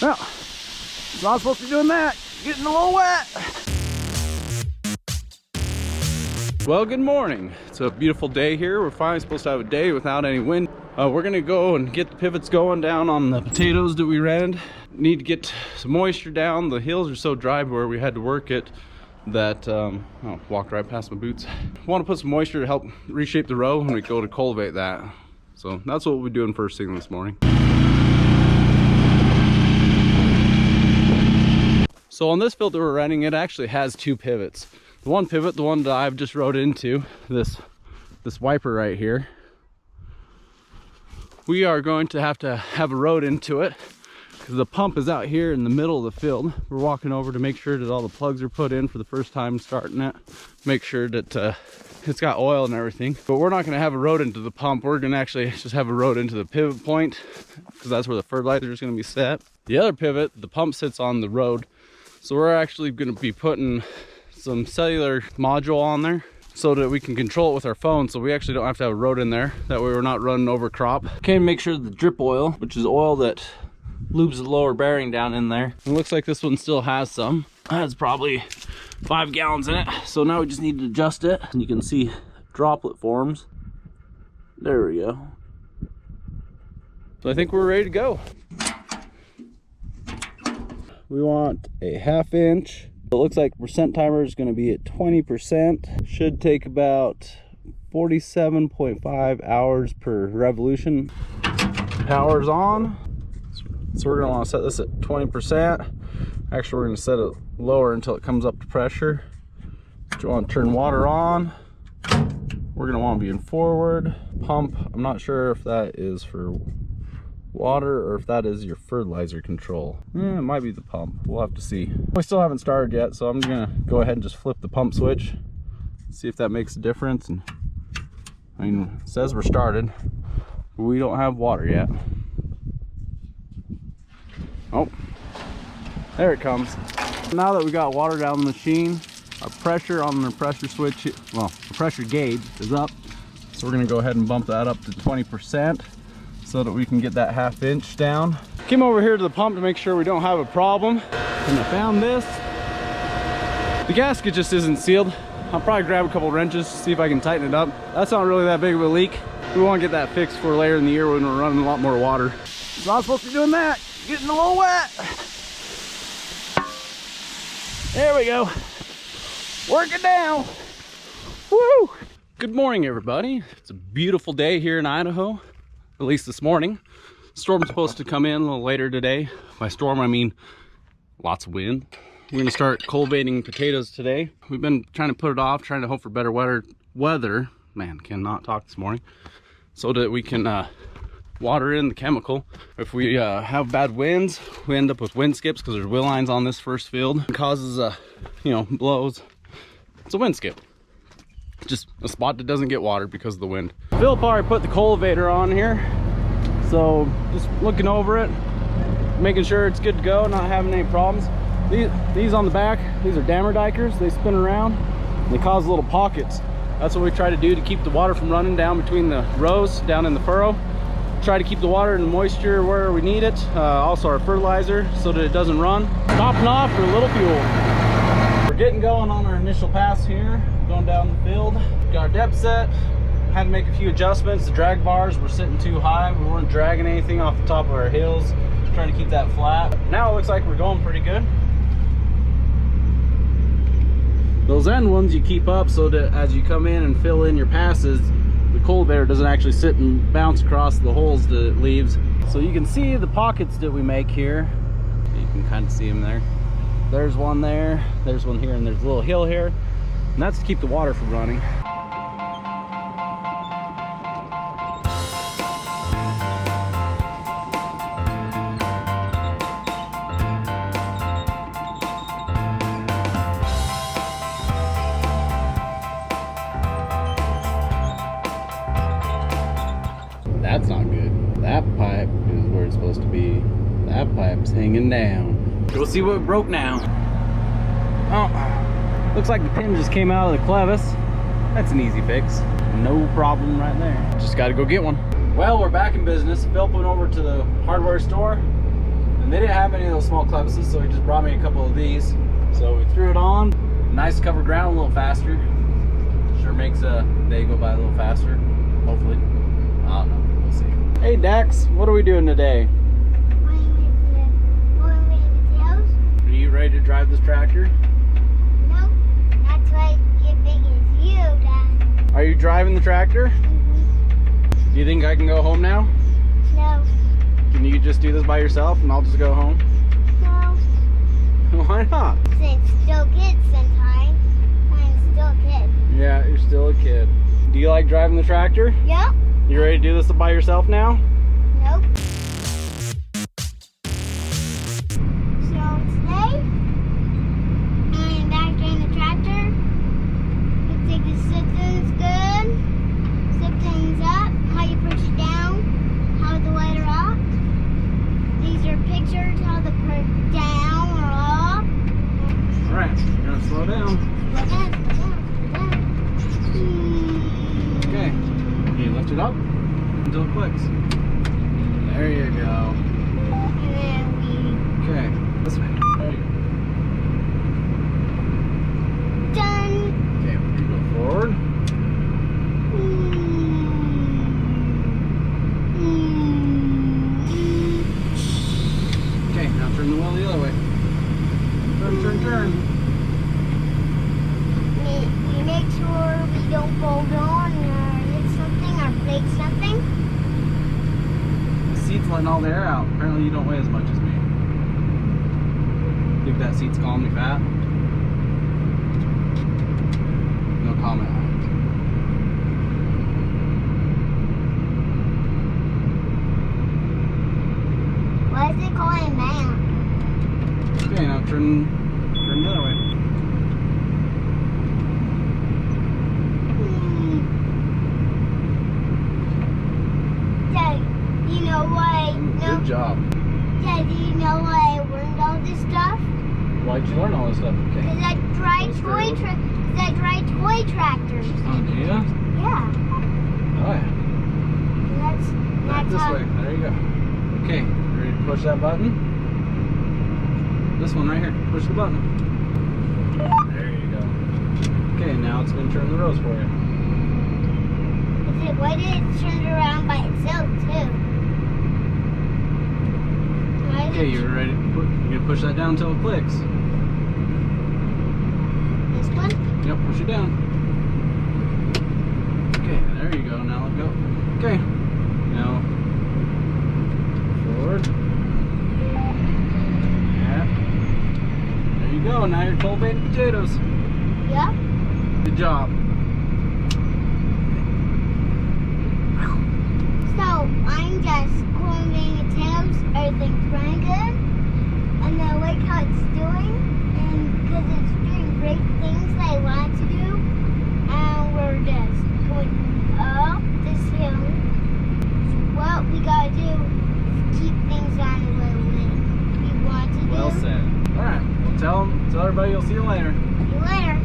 No, it's not supposed to be doing that. Getting a little wet. Well, good morning. It's a beautiful day here. We're finally supposed to have a day without any wind. We're gonna go and get the pivots going down on the potatoes that we rented. Need to get some moisture down. The hills are so dry where we had to work it that walked right past my boots. Want to put some moisture to help reshape the row when we go to cultivate that. So that's what we'll be doing first thing this morning. So on this field that we're renting, it actually has two pivots. The one pivot, the one that I've just rode into, this wiper right here, we are going to have a road into it because the pump is out here in the middle of the field. We're walking over to make sure that all the plugs are put in for the first time starting it. Make sure that it's got oil and everything. But we're not going to have a road into the pump. We're going to actually just have a road into the pivot point because that's where the fertilizer is going to be set. The other pivot, the pump sits on the road. So we're actually going to be putting some cellular module on there so that we can control it with our phone, so we actually don't have to have a road in there. That way we're not running over crop. Okay, make sure the drip oil, which is oil that lubes the lower bearing down in there. It looks like this one still has some. It has probably 5 gallons in it. So now we just need to adjust it. And you can see droplet forms. There we go. So I think we're ready to go. We want a 1/2 inch. It looks like percent timer is going to be at 20%. Should take about 47.5 hours per revolution. Power's on. So we're going to want to set this at 20%. Actually, we're going to set it lower until it comes up to pressure. So you want to turn water on. We're going to want to be in forward. Pump, I'm not sure if that is for water or if that is your fertilizer control. It might be the pump. We'll have to see. We still haven't started yet, so I'm gonna go ahead and just flip the pump switch, see if that makes a difference. And I mean, it says we're started, but we don't have water yet. Oh, there it comes. Now that we got water down the machine, our pressure on the pressure switch, well, the pressure gauge is up. So we're gonna go ahead and bump that up to 20%. So that we can get that 1/2 inch down. Came over here to the pump to make sure we don't have a problem. And I found this. The gasket just isn't sealed. I'll probably grab a couple wrenches, see if I can tighten it up. That's not really that big of a leak. We want to get that fixed for later in the year when we're running a lot more water. It's not supposed to be doing that. Getting a little wet. There we go. Work it down. Woo! Good morning, everybody. It's a beautiful day here in Idaho. At least this morning. Storm's supposed to come in a little later today. By storm, I mean lots of wind. We're gonna start cultivating potatoes today. We've been trying to put it off, trying to hope for better weather. Man, cannot talk this morning. So that we can water in the chemical. If we have bad winds, we end up with wind skips because there's wheel lines on this first field. It causes, blows. It's a wind skip. Just a spot that doesn't get watered because of the wind. Phillip already put the cultivator on here, so just looking over it, making sure it's good to go, not having any problems. These on the back, these are dammer dikers. They spin around and they cause little pockets. That's what we try to do to keep the water from running down between the rows, down in the furrow. Try to keep the water and the moisture where we need it. Also our fertilizer so that it doesn't run. Topping off for a little fuel. We're getting going on our initial pass here, going down the field. Got our depth set. Had to make a few adjustments. The drag bars were sitting too high. We weren't dragging anything off the top of our hills. Trying to keep that flat. Now it looks like we're going pretty good. Those end ones you keep up so that as you come in and fill in your passes, the cultivator doesn't actually sit and bounce across the holes that it leaves. So you can see the pockets that we make here. You can kind of see them there. There's one there, there's one here, and there's a little hill here. And that's to keep the water from running. That's not good. That pipe is where it's supposed to be. That pipe's hanging down. We'll see what broke now. Oh, looks like the pin just came out of the clevis. That's an easy fix. No problem right there. Just got to go get one. Well, we're back in business. Phillip went over to the hardware store and And they didn't have any of those small clevises, so he just brought me a couple of these. So we threw it on. Nice covered ground, a little faster. Sure makes a day go by a little faster, hopefully. I don't know, we'll see. Hey Dax, what are we doing today? Are you ready to drive this tractor? No, not quite as big as you, Dad. Are you driving the tractor? Mm-hmm. Do you think I can go home now? No. Can you just do this by yourself and I'll just go home? No. Why not? Since still kids sometimes. I'm still a kid. Yeah, you're still a kid. Do you like driving the tractor? Yep. You ready to do this by yourself now? Nope. So today, I'm back driving the tractor. Looks like the system's good. System's up. How you push it down. How the light are off. These are pictures how the put down or off. Alright, you're gonna slow down. Slow down, slow down, slow down. Okay. Can you lift it up until it clicks? There you go. And then we Okay, this way. There you go. done. Okay, we're gonna go forward. Okay, now turn the wheel the other way. Turn. We make sure we don't fold on or hit something or break something. The seat's letting all the air out. Apparently you don't weigh as much as me. Think that seat's calling me fat? No comment. Why is it calling man? Okay, now turn the other way. Dad, you know why? Good job. Dad, do you know why I learned all this stuff? Why'd you learn all this stuff? Okay. Because I drive toy tractors. Oh, do you? Yeah. Oh, yeah. Back That's this how. way. There you go. Okay, ready to push that button? This one right here. Push the button. There you go. Okay, now it's going to turn the rows for you. Why did it turn around by itself too? Okay, you're ready to you're going to push that down until it clicks. This one? Yep, push it down. Okay, there you go. Now let go. Okay. Now forward. Yeah. There you go. Now you're cultivating potatoes. Yep. Good job. So I'm just cultivating potatoes. Everything's running good, and I like how it's doing, and because it's doing great things that I want to do, and we're just going up this hill. What we gotta do is keep things on the way we want to do. Well said. All right. Well, tell everybody you'll see you later. See you later.